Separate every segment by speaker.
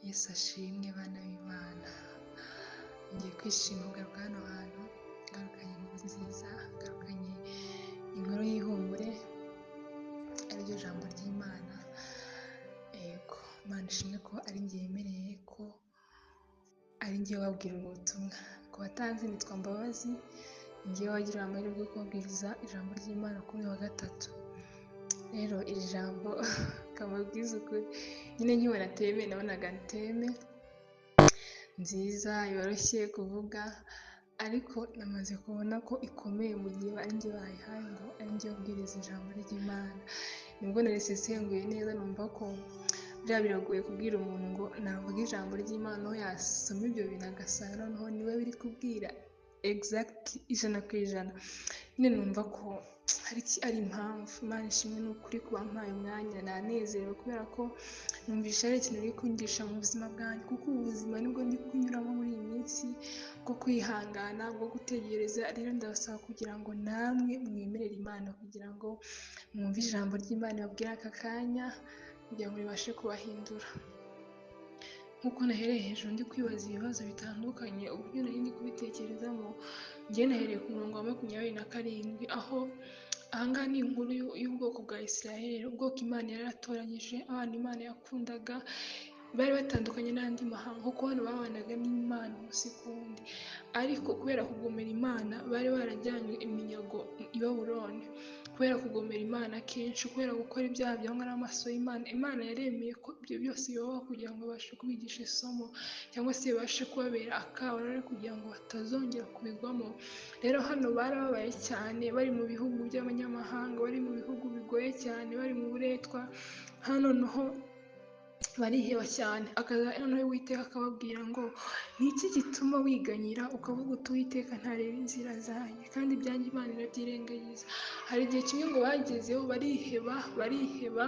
Speaker 1: Yesu ashimwe bana b'Imana. Ngiye kwishima kugaruka hano hantu, ngarukanye inkuru nziza, ngarukanye inkuru y'ihumure, ariryo jambo ry'Imana. Yego, Imana ishimwe ko ari njye yemereye ko ari njye wabwira ubutumwa. Ku batanzi nitwa Mbabazi, njye wagira amahirwe yo kubabwiriza ijambo ry'Imana kuri uyu wa gatatu. Rero iri jambo kamabwiza ukuri, nyine nkibona teme nabonaga teme nziza yoroshye kuvuga, ariko namaze kubona ko ikomeye mu gihe ari njye bayihaye ngo ari njye ubwiriza ijambo ry'Imana. Nibwo narisesenguye neza numva ko biriya biragoye kubwira umuntu ngo navuga ijambo ry'Imana, aho yasoma ibyo bintu agasanga noneho niwe biri kubwira exact ijana ku ijana. Nyine numva ko ari impamvu. Imana ishimwe ni ukuri kuba mpaye umwanya, nanezerewe kubera ko numvisha ari ikintu biri kungisha mu buzima bwanjye, kuko ubu buzima nibwo ndi kunyuramo muri iyi minsi bwo kwihangana, bwo gutegereza. Rero ndabasaba kugira ngo namwe mwemerere Imana kugira ngo mwumve ijambo ry'Imana babwira aka kanya, kugira ngo ribashe kubahindura. Nk'uko nahereye hejuru ndi kwibaza ibibazo bitandukanye, uburyo nari ndi kubitekerezamo, njye nahereye ku murongo wa 27, aho ahangaha ni inkuru y'ubwoko bwa Isiraheli, ubwoko Imana yaratoranyije, abantu Imana yakundaga, bari batandukanye n'andi mahanga, kuko hano babanaga n'Imana umunsi ku wundi, ariko kubera kugomera Imana bari barajyanywe iminyago i Babuloni. Kubera kugomera Imana kenshi, kubera gukora ibyaha byangwa n'amaso y'Imana, Imana yaremeye ko ibyo byose bibaho kugira ngo babashe kubigisha isomo, cyangwa se bibashe kubabera akabarore kugira ngo batazongera kubigwamo. Rero hano barababaye cyane, bari mu bihugu by'abanyamahanga, bari mu bihugu bigoye cyane, bari mu buretwa. Hano noneho bariheba cyane, noneho Uwiteka akababwira ngo ni iki gituma wiganyira ukavuga uti Uwiteka ntareba inzira zanjye, kandi ibyanjye Imana irabyirengagiza. Hari igihe kimwe ngo bagezeho bariheba,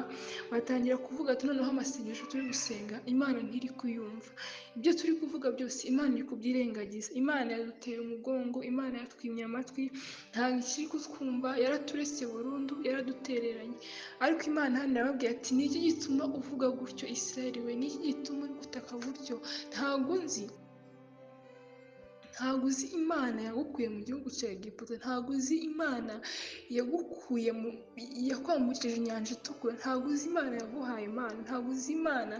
Speaker 1: batangira kuvuga ati noneho amasengesho turi gusenga Imana ntiri kuyumva, ibyo turi kuvuga byose Imana iri kubyirengagiza. Imana yaduteye umugongo, Imana yatwimye amatwi, ntabwo ikiri kutwumva, yaraturetse burundu, yaradutereranye. Ariko Imana hano irababwira ati ni iki gituma uvuga gutyo Isiraheli we, ni iki gituma uri gutaka gutyo? Ntabwo uzi Imana yagukuye mu gihugu cya Egiputa, ntabwo uzi Imana yakwambukije inyanja itukura, ntabwo uzi Imana yaguhaye Imana, ntabwo uzi Imana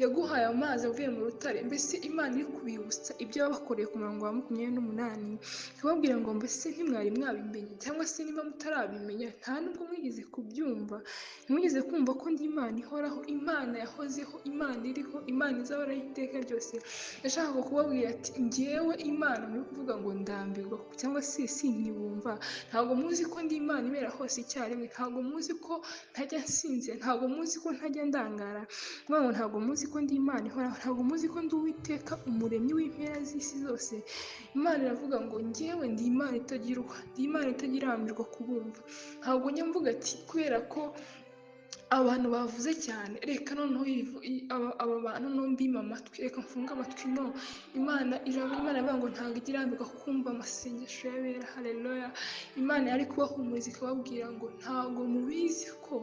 Speaker 1: yaguhaye amazi avuye mu rutare. Mbese Imana iri kubibutsa ibyo yabakoreye ku murongo wa 28, ikababwira ngo mbese ntimwari mwabimenye, cyangwa se niba mutarabimenya nta nubwo mwigeze kubyumva, ntimwigeze kumva ko ndi Imana ihoraho, Imana yahozeho, Imana iriho, Imana izahoraho iteka ryose. Yashakaga kubabwira ati njyewe Imana muri kuvuga ngo ndambirwa cyangwa se sinkibumva, ntabwo muzi ko ndi Imana ibera hose icyarimwe, ntabwo muzi ko ntajya nsinzira, ntabwo muzi ko ntajya ndangara, ntabwo muzi ko ndi Imana ihoraho, ntabwo muzi ko ndi Uwiteka umuremyi w'impera z'isi zose. Imana iravuga ngo njyewe ndi Imana itagiruha, ndi Imana itagirambirwa kubumva. Ntabwo njya mvuga ati kubera ko abantu bavuze cyane reka noneho aba bantu mbima amatwi, reka mfunge amatwi. No, Imana iravuga ngo ntabwo igirambirwa kumva amasengesho y'abera. Haleluya. Imana yari kubahumuriza ikababwira ngo ntabwo mubizi ko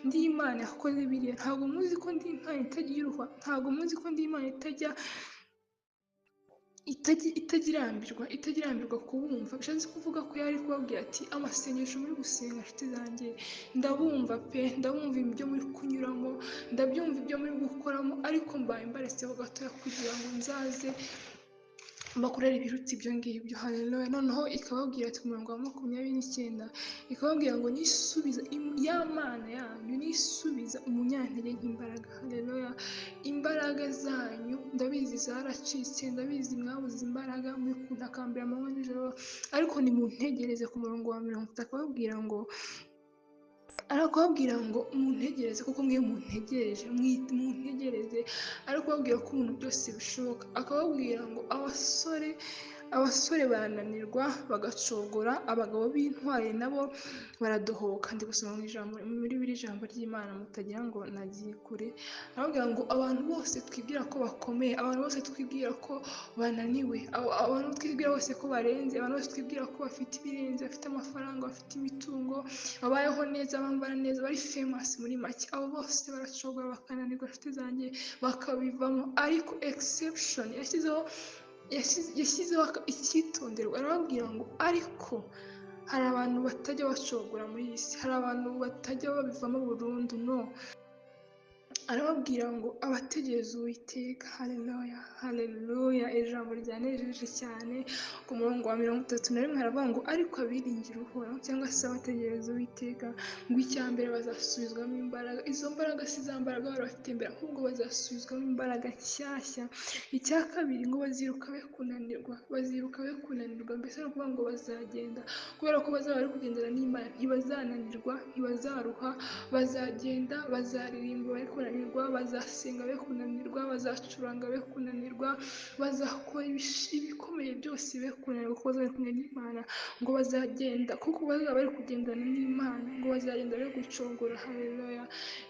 Speaker 1: ndi Imana yakoze biriya, ntabwo muzi ko ndi Imana itagiruha, ntabwo muzi ko ndi Imana itagirambirwa kubumva. Bishatse kuvuga ko yari kubabwira ati amasengesho muri gusenga nshuti zanjye ndabumva pe, ndabumva ibyo muri kunyuramo, ndabyumva ibyo muri gukoramo, ariko mbaye mbaretseho gatoya kugira ngo nzaze bakorera ibirutsi ibyo ngibyo. Haleluya. Noneho ikababwira ati ku murongo wa 29, ikababwira ngo nisubiza ya Mana yanyu, nisubiza umunyantege nk'imbaraga. Haleluya. Imbaraga zanyu ndabizi zaracitse, ndabizi mwabuze imbaraga, muri kuntakambira amanywa n'ijoro, ariko nimuntegereze. Ku murongo wa 30 arakubabwira ngo muntegereze, kuko mwe muntegereje, muntegereze. Ariko babwira ko ibintu byose bishoboka. Akababwira ngo abasore abasore barananirwa bagacogora, abagabo b'intwari nabo baradohoka. Ndi gusoma muri biri jambo ry'Imana mutagira ngo nagiye kure, aravuga ngo abantu bose twibwira ko bakomeye, abantu bose twibwira ko bananiwe, abantu twibwira bose ko barenze, abantu bose twibwira ko bafite ibirenze, bafite amafaranga, bafite imitungo, babayeho neza, bambara neza, bari famous muri make, abo bose baracogora bakananirwa inshuti zanjye bakabivamo. Ariko exception yashyizeho icyitonderwa, arababwira ngo ariko hari abantu batajya bacogora muri iyi si, hari abantu batajya babivamo burundu. No, arababwira ngo abategereza Uwiteka. Haleluya, haleluya. Ijambo ryanejeje cyane. Ku murongo wa 31 haravuga ngo ariko abiringira Uhoraho cyangwa se abategereza Uwiteka, ngo icya mbere bazasubizwamo imbaraga. Izo mbaraga si za mbaraga bari bafite mbere, ahubwo bazasubizwamo imbaraga nshyashya. Icya kabiri ngo baziruka be kunanirwa, baziruka be kunanirwa, mbese ni ukuvuga ngo bazagenda kubera ko bazaba bari kugendana n'Imana, ntibazananirwa, ntibazaruha, bazagenda, bazaririmba be kunanirwa, bazasenga be kunanirwa, bazacuranga be kunanirwa, bazakora ibikomeye byose be kunanirwa, kuko bazaba bari kumwe n'Imana. Ngo bazagenda kuko bazaba bari kugendana n'Imana, ngo bazagenda be gucogora. Haleluya.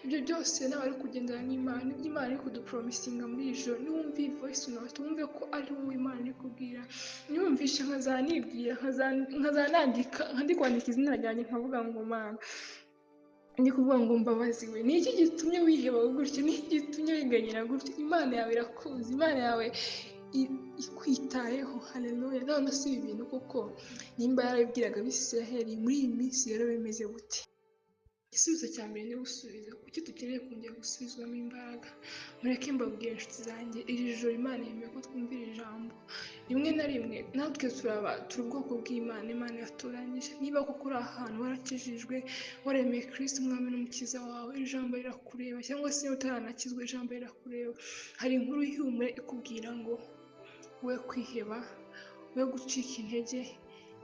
Speaker 1: Ibyo byose n'abari kugendana n'Imana, nibyo Imana iri kudupromisinga muri iri joro. Niwumva iyi voice note wumve ko ari wowe Imana iri kubwira. Niyumvishe nkazanibwira, nkazanandika, ndi kwandika izina ryanjye nkavuga ngo Mana, ndi kuvuga ngo mbabaziwe, ni iki gitumye wiheba gutyo, ni iki gitumye wiganyira gutyo? Imana yawe irakuzi, Imana yawe ikwitayeho. Haleluya. None si ibi bintu koko nimba yarabibwiraga Abisiraheli, muri iyi minsi rero bimeze gute? Igisubizo cya mbere ni gusubiza. Kuki dukeneye kongera gusubizwamo imbaraga? Mureke mbabwire inshuti zanjye, iri joro Imana yemeye ko twumvira ijambo. Rimwe na rimwe natwe turi ubwoko bw'Imana, Imana yatoranyije. Niba koko uri ahantu warakijijwe, waremeye Kristo umwami n'umukiza wawe, iri jambo rirakureba. Cyangwa se utaranakizwa, ijambo rirakureba. Hari inkuru y'ihumure ikubwira ngo we kwiheba, we gucika intege,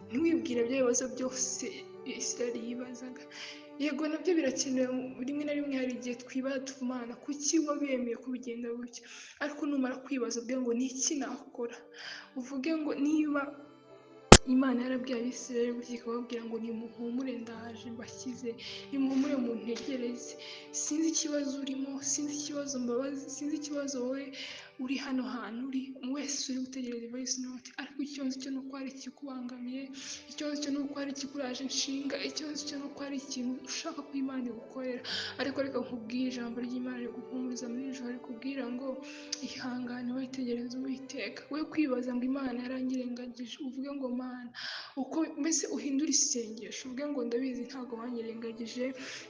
Speaker 1: ntiwibwire bya bibazo byose Isiraheli yibazaga. Yego nabyo birakenewe, rimwe na rimwe hari igihe twibaza Mana, kuki wabemeye ko bigenda gutya? Ariko numara kwibaza ubwe ngo ni iki nakora, uvuge ngo niba Imana yarabwiye Abisiraheli gutya ikababwira ngo nimuhumure ndaje mbakize, nimuhumure muntegereze. Sinzi ikibazo urimo, sinzi ikibazo mbabazi, sinzi ikibazo wowe uri hano hantu uri wese uri gutegereza voice note, ariko ikibazo cyo nuko hari ikikubangamiye, ikibazo cyo nuko hari ikikuraje inshinga, ikibazo cyo nuko hari ikintu ushaka ko Imana igukorera. Ariko reka nkubwire ijambo ry'Imana riguhumuriza muri iri joro, rikubwira ngo ihangane witegereze Uwiteka. We kwibaza ngo Imana yaranyirengagije, uvuge ngo Mana, uko mbese uhindura isengesho, uvuge ngo ndabizi ntabwo wanyirengagije,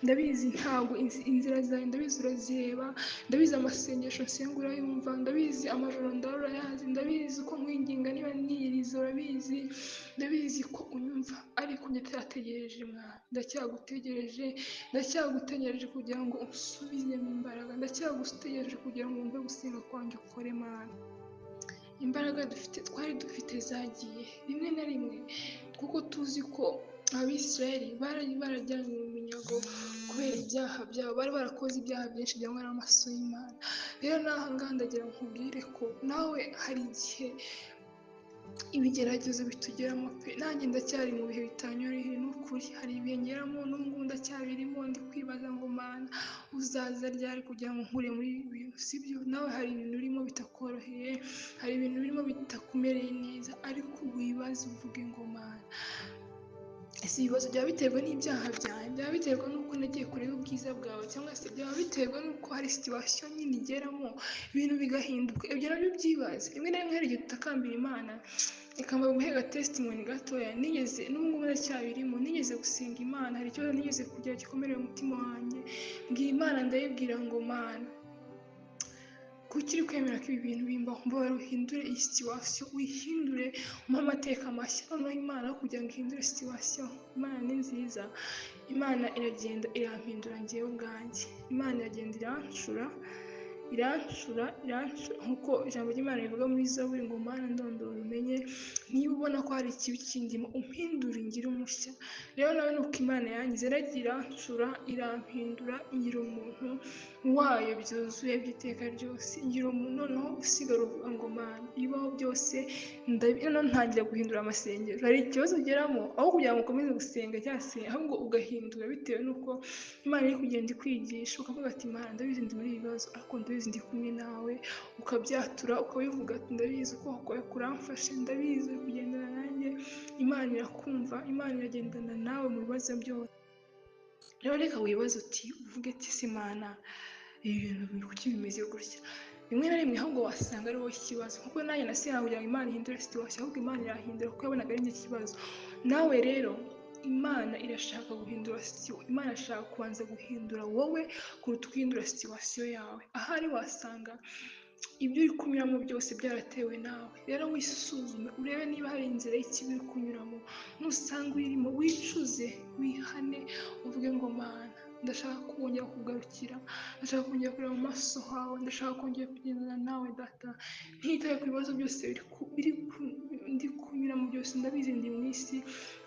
Speaker 1: ndabizi ntabwo inzira zawe ndabizi urazireba, ndabizi amasengesho nsenga urayumva, ndabizi amajoro ndarora yazi, ndabizi ko nkwinginga niba niyiriza urabizi, ndabizi ko unyumva. Ariko ndacyategereje Mwana, ndacyagutegereje kugira ngo unsubizemo imbaraga, ndacyagutegereje kugira ngo wumve gusenga kwanjye ukore Mana. Imbaraga twari dufite zagiye rimwe na rimwe, kuko tuzi ko Abisiraheli bari barajyanywe mu minyago kubera ibyaha byabo, bari barakoze ibyaha byinshi byangwa n'amaso y'Imana. Rero n'aha ngaha ndagira nkubwire ko nawe hari igihe ibigeragezo bitugeramo pe. Nanjye ndacyari mu bihe bitanyoroheye, ni ukuri. Hari ibihe ngeramo n'ubu ndacyabirimo, ndi kwibaza ngo Mana, uzaza ryari kugira ngo nkure muri ibi bintu? Sibyo? Nawe hari ibintu urimo bitakoroheye, hari ibintu birimo bitakumereye neza, ariko wibaze uvuge ngo Mana, ese ibibazo byaba biterwa n'ibyaha byanjye, byaba biterwa n'uko nagiye kureba ubwiza bwawe, cyangwa se byaba biterwa n'uko hari situation nyine igeramo ibintu bigahinduka? Ibyo nabyo byibaze. Rimwe na rimwe hari igihe tutakambira Imana. Reka mbaguhe testimony gatoya. Nigeze n'ubu ngubu ndacyabirimo, nigeze gusenga Imana, hari ikibazo nigeze kugira gikomere mu mutima wanjye, mbwira Imana, ndayibwira ngo Mana, kuki uri kwemera ko ibi bintu bimbaho? Mbabarira uhindure iyi situation, uyihindure, umpe amateka mashya. Noneho Imana aho kugira ngo ihindure situation, Imana ni nziza, Imana iragenda irampindura njyewe ubwanjye. Imana iragenda irancura, irancura nk'uko ijambo ry'Imana rivuga muri Zaburi ngo Mana ndondora umenye, niba ubona ko hari ikibi kindimo umpindure ngire umushya. Rero nawe nuko Imana yangize, yaragiye irancura irampindura ngira umuntu wayo byuzuye by'iteka ryose, ngira umuntu noneho usigara uvuga ngo Mana ibibaho byose noneho ntangira guhindura amasengero. Hari ikibazo ugeramo aho kugira ngo ukomeze gusenga cyangwa se ahubwo ugahindura bitewe n'uko Imana iri kugenda ikwigisha, ukavuga ati Mana ndabizi ndi muri ibi bibazo ariko ndabizi ndi kumwe nawe, ukabyatura ukabivuga ati ndabizi ukuboko kwawe kuramfashe, ndabizi uri kugendana nanjye, Imana irakumva, Imana iragendana nawe mu bibazo byose. Rero reka wibaze uti uvuge ati se Mana ibi bintu biri kuki bimeze gutya. Rimwe na rimwe ahubwo wasanga ari wowe ikibazo, kuko nanjye nasenga kugira ngo Imana ihindure situation, ahubwo Imana irahindura kuko yabonaga ari njye ikibazo. Nawe rero Imana irashaka guhindura situation, Imana irashaka kubanza guhindura wowe kuruta guhindura situation yawe. Ahari wasanga ibyo uri kunyuramo byose byaratewe nawe. Rero wisuzume urebe niba hari inzira y'ikibi uri kunyuramo, nusanga uyirimo wicuze, wihane, uvuge ngo Mana ndashaka kongera kugarukira, ndashaka kongera kureba mu maso hawe, ndashaka kongera kugendana nawe data, ntitaye ku bibazo byose ndi kunyuramo byose. Ndabizi ndi mu isi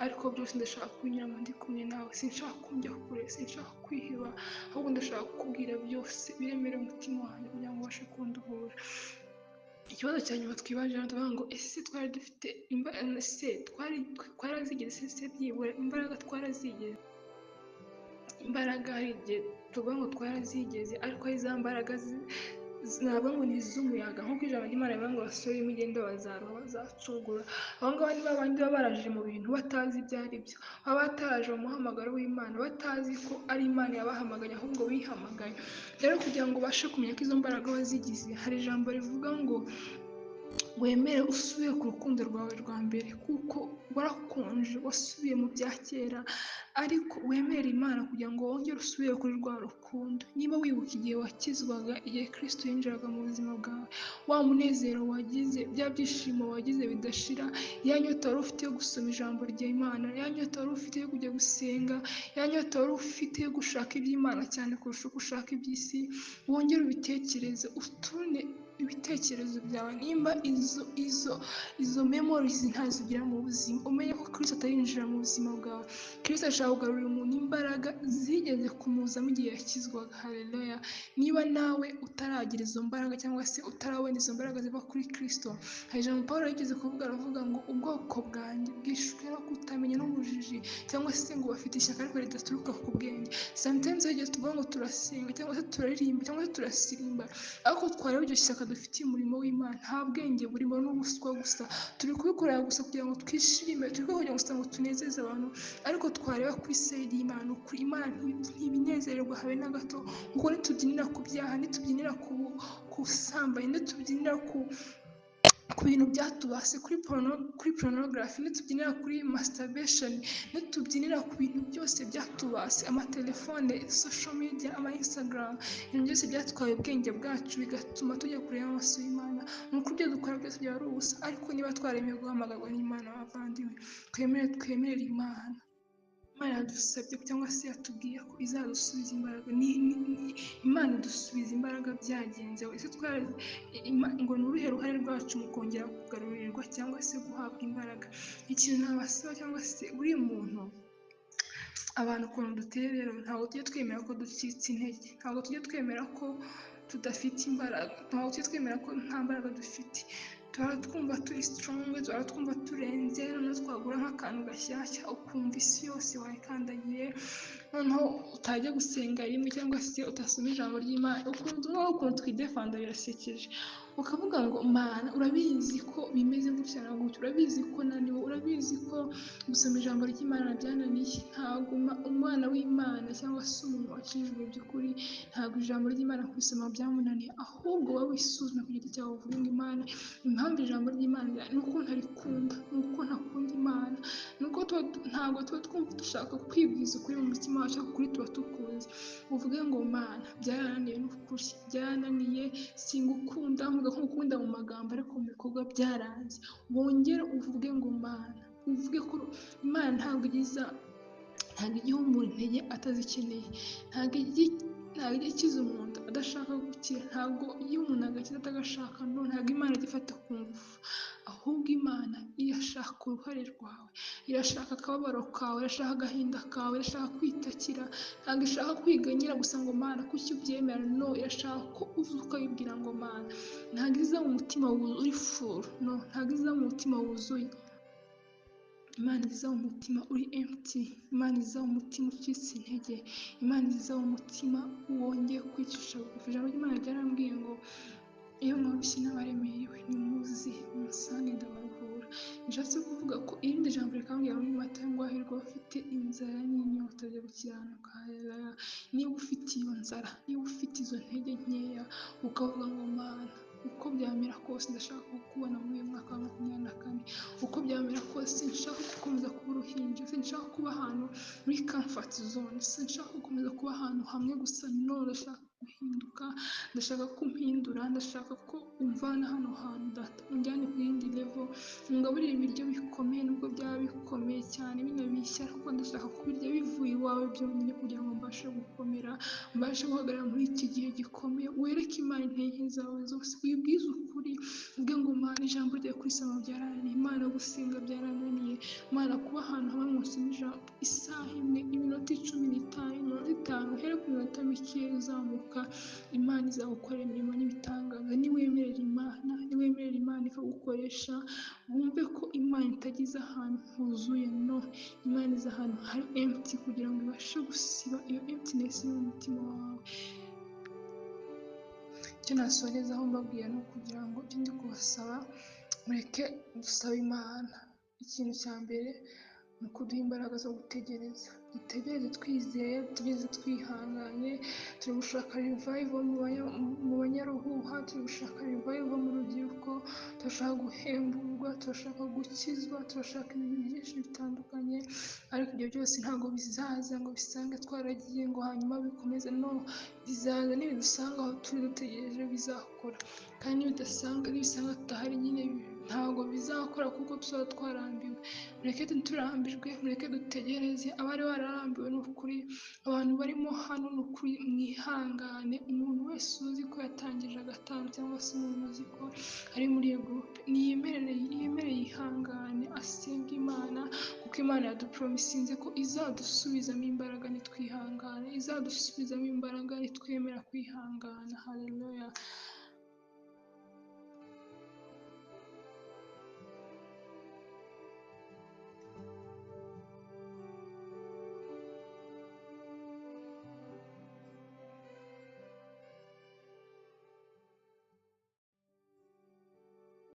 Speaker 1: ariko byose ndashaka kunyuramo ndi kumwe nawe, sinshaka kujya kure, sinshaka kwiheba, ahubwo ndashaka kukubwira byose biremereye umutima wanjye kugira ngo ubashe kunduhura. Ikibazo cya nyuma twibaje tuvuga ngo ese twari dufite twarazigeze se byibura imbaraga twarazigeze. Imbaraga hari igihe tuvuga ngo twarazigeze ariko ari za mbaraga ntabwo ngo ni iz'umuyaga, nk'uko ijambo ry'Imana rivuga ngo abasore b'imigende bazaruha bazacogora. Abo ngabo ni ba bandi baba baraje mu bintu batazi ibyo ari byo, baba bataraje mu muhamagaro w'Imana, batazi ko ari Imana yabahamagaye ahubwo bihamagaye. Rero kugira ngo ubashe kumenya ko izo mbaraga wazigize, hari ijambo rivuga ngo wemere usubire ku rukundo rwawe rwa mbere, kuko warakonje wasubiye mu bya kera, ariko wemere Imana kugira ngo wongere usubire kuri rwa rukundo. Niba wibuka igihe wakizwaga, igihe Kristo yinjiraga mu buzima bwawe, wa munezero wagize, bya byishimo wagize bidashira, ya nyota wari ufite yo gusoma ijambo ry'Imana, ya nyota wari ufite yo kujya gusenga, ya nyota wari ufite yo gushaka iby'Imana cyane kurusha uko ushaka iby'isi, wongere ubitekereze, uturune ibitekerezo byawe. Nimba izo memories ntazigira mu buzima, umenye ko Kristo atarinjira mu buzima bwawe. Kristo ashaka kugarurira umuntu imbaraga zigeze kumuzamo igihe yakizwaga. Haleluya. Niba nawe utaragira izo mbaraga cyangwa se utarabona izo mbaraga ziva kuri Kristo, hari ijambo Pawulo yigeze kuvuga, aravuga ngo ubwoko bwanjye bwishwe no kutamenya n'ubujiji, cyangwa se ngo bafite ishyaka ariko ridaturuka ku bwenge. Sometimes igihe tuvuga ngo turasenga cyangwa se turaririmba cyangwa se turasirimba, ariko twareba iryo shyaka dufitiye umurimo w'Imana, nta bwenge burimo, n'ubuswa gusa, turi kubikorera gusa kugira ngo twishime, turi kubikorera gusa ngo tunezeze abantu, ariko twareba ku isi y'Imana, ukuri Imana ntibinezererwa habe na gato. Kuko nitubyinira ku byaha, nitubyinira ku busambanyi, nitubyinira ku bintu byatubase, kuri pornography, nitubyinira kuri masturbation, nitubyinira ku bintu byose byatubase, amatelefone, social media, ama Instagram, ibintu byose byatwaye ubwenge bwacu bigatuma tujya kureba amaso y'Imana. Nuko ibyo dukora byose byaba ari ubusa. Ariko niba twaremeye guhamagarwa n'Imana, bavandimwe, twemerere Imana. Imana yadusabye cyangwa se yatubwiye ko izadusubiza imbaraga. Imana idusubiza imbaraga byagenze. Ese ngo ni uruhe ruhare rwacu mu kongera kugarurirwa cyangwa se guhabwa imbaraga? Ikintu nabasaba cyangwa se buri muntu, abantu ukuntu duteye rero, ntabwo tujye twemera ko ducitse intege, ntabwo tujye twemera ko tudafite imbaraga, ntabwo tujye twemera ko nta mbaraga dufite. Tuhora twumva turi strong, tuhora twumva turenze, noneho twagura nk'akantu gashyashya ukumva isi yose wayikandagiye, noneho utajya gusenga rimwe cyangwa se utasoma ijambo ry'Imana, ukuntu twidefanda birasekeje. Ukavuga ngo Mana urabizi ko bimeze gutya na gutya, urabizi ko naniwe, urabizi ko gusoma ijambo ry'Imana byananiye. Ntabwo umwana w'Imana cyangwa se umuntu wakijijwe by'ukuri, ntabwo ijambo ry'Imana kurisoma byamunaniye, ahubwo wowe wisuzume ku giti cyawe uvuge ngo Imana, impamvu ijambo ry'Imana ni uko ntarikunda, ni uko ntakunda Imana, ni uko ntabwo tuba twumva dushaka kwibwiza ukuri mu mutima wacu, kuri tuba tukunze. Uvuge ngo Mana byarananiye, n'ukuri byarananiye, singukunda nk'ukunda mu magambo ariko mu bikorwa byaranze. Wongere uvuge ngo Mana, uvuge ko Imana ntabwo igiha umuntu intege atazikeneye, ntabwo ntabwo ijya ikiza umuntu adashaka gukira, ntabwo iyo umuntu agakiza atagashaka, no, ntabwo Imana ijya ifata ku ngufu, ahubwo Imana irashaka uruhare rwawe, irashaka akababaro kawe, irashaka agahinda kawe, irashaka kwitakira, ntabwo ishaka kwiganyira gusa ngo Mana kuki ubyemera, no, irashaka ko uza ukayibwira ngo Mana, ntabwo iza mu mutima uri furu, no, ntabwo iza mu mutima wuzuye, Imana iza mu mutima uri empty, Imana iza mu mutima ucitse intege, Imana iza mu mutima wongeye kwicisha bugufi. Ijambo ry'Imana ryarambwiye ngo iyo mwarushye n'abaremerewe nimuze munsange ndabaruhura. Bishatse kuvuga ko irindi jambo rikambwira muri Matayo ngo hahirwa abafite inzara n'inyota byo gukiranuka. Niba ufite iyo nzara, niba ufite izo ntege nkeya, ukavuga ngo Mana uko byamera kose ndashaka kukubona muri uyu mwaka wa 2024, uko byamera kose sinshaka gukomeza kuba uruhinja, sinshaka kuba ahantu muri comfort zone, sinshaka gukomeza kuba ahantu hamwe gusa, no, ndashaka guhinduka, ndashaka ko umpindura, ndashaka ko umvana hano hantu data unjyane ku yindi level, ungaburire ibiryo bikomeye nubwo byaba bikomeye cyane bino bishya, ariko ndashaka kubirya bivuye iwawe byonyine kugira ngo mbashe gukomera, mbashe guhagarara muri iki gihe gikomeye. Wereke Imana intege zawe zose, uyibwize ukuri, ubwe ngo Mana ijambo rye kurisoma byarananiye, Imana gusenga byarananiye, Mana kuba ahantu hamwe musoma ijambo isaha imwe, iminota 15, iminota 5, uhere ku minota mike uzamuka, Imana izagukorera imirimo n'ibitangaza. Niwemerera Imana ikagukoresha, wumve ko Imana itagize ahantu huzuye, no, Imana iza ahantu hari empty kugira ngo ibashe gusiba iyo emptiness iri mu mutima wawe. Icyo nasorezaho mbabwira ni ukugira ngo ibyo ndi kubasaba mureke dusaba Imana. Ikintu cya mbere ni ukuduha imbaraga zo gutegereza, dutegereze twizeye, dutegereze twihanganye. Turi gushaka revival mu banyaruhuha, turi gushaka revival mu rubyiruko, turashaka guhemburwa, turashaka gukizwa, turashaka ibintu byinshi bitandukanye, ariko ibyo byose ntabwo bizaza ngo bisange twaragiye ngo hanyuma bikomeze, no, bizaza nibidusanga aho turi dutegereje bizakora, kandi nibisanga tudahari nyine ntabwo bizakora kuko tuzaba twarambiwe. Mureke turambirwe, mureke dutegereze, abari bararambiwe ni ukuri, abantu barimo hano ni ukuri mwihangane, umuntu wese uzi ko yatangije agatanu cyangwa se umuntu uzi ko ari muri iyo groupe yemere yihangane asenge Imana, kuko Imana yadupromisinze ko izadusubizamo imbaraga nitwihangane, izadusubizamo imbaraga nitwemera kwihangana. Haleluya.